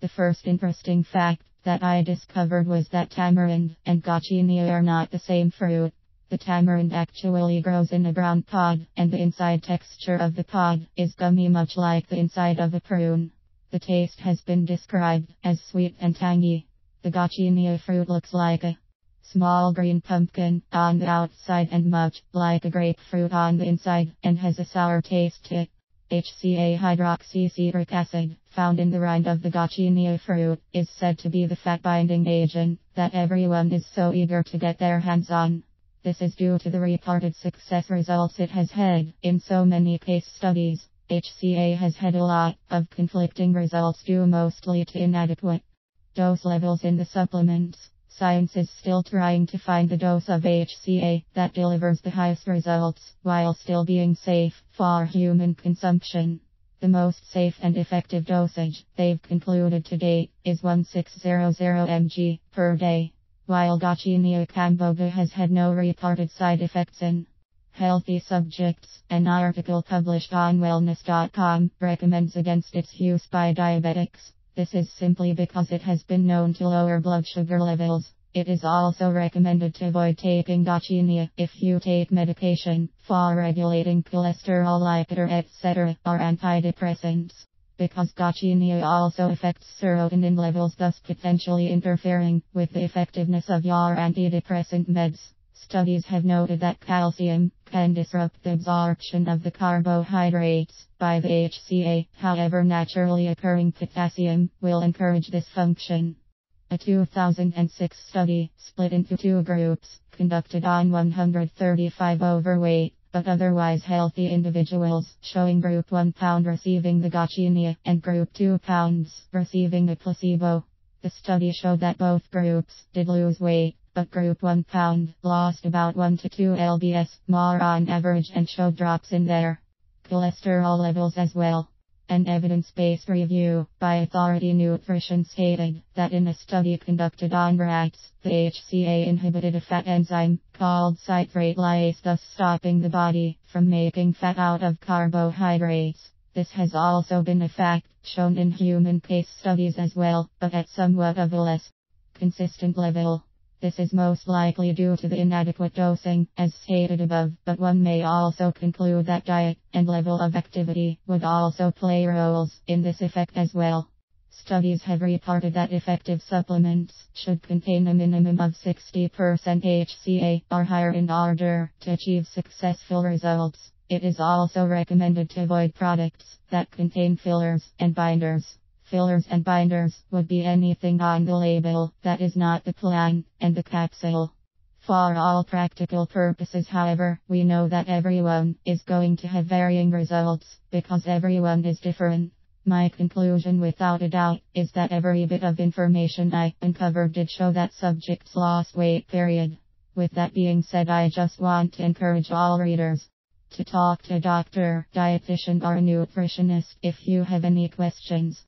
The first interesting fact that I discovered was that tamarind and Garcinia are not the same fruit. The tamarind actually grows in a brown pod, and the inside texture of the pod is gummy, much like the inside of a prune. The taste has been described as sweet and tangy. The Garcinia fruit looks like a small green pumpkin on the outside and much like a grapefruit on the inside, and has a sour taste to it. HCA, hydroxycitric acid, found in the rind of the Garcinia fruit, is said to be the fat-binding agent that everyone is so eager to get their hands on. This is due to the reported success results it has had in so many case studies. HCA has had a lot of conflicting results due mostly to inadequate dose levels in the supplements. Science is still trying to find the dose of HCA that delivers the highest results, while still being safe for human consumption. The most safe and effective dosage they've concluded to date is 1600 mg per day, while Garcinia Cambogia has had no reported side effects in healthy subjects. An article published on wellness.com recommends against its use by diabetics. This is simply because it has been known to lower blood sugar levels. It is also recommended to avoid taking Garcinia if you take medication for regulating cholesterol, lipid, etc., or antidepressants, because Garcinia also affects serotonin levels, thus potentially interfering with the effectiveness of your antidepressant meds. Studies have noted that calcium can disrupt the absorption of the carbohydrates by the HCA, however naturally occurring potassium will encourage this function. A 2006 study, split into two groups, conducted on 135 overweight but otherwise healthy individuals, showing group 1 pound receiving the Garcinia and group 2 pounds receiving a placebo. The study showed that both groups did lose weight, but group 1 pound lost about 1 to 2 lbs more on average and showed drops in their cholesterol levels as well. An evidence-based review by Authority Nutrition stated that in a study conducted on rats, the HCA inhibited a fat enzyme called citrate lyase, thus stopping the body from making fat out of carbohydrates. This has also been a fact shown in human case studies as well, but at somewhat of a less consistent level. This is most likely due to the inadequate dosing, as stated above, but one may also conclude that diet and level of activity would also play roles in this effect as well. Studies have reported that effective supplements should contain a minimum of 60% HCA or higher in order to achieve successful results. It is also recommended to avoid products that contain fillers and binders. Fillers and binders would be anything on the label that is not the plant and the capsule. For all practical purposes, however, we know that everyone is going to have varying results, because everyone is different. My conclusion without a doubt is that every bit of information I uncovered did show that subjects lost weight, period. With that being said, I just want to encourage all readers to talk to a doctor, dietitian or a nutritionist if you have any questions.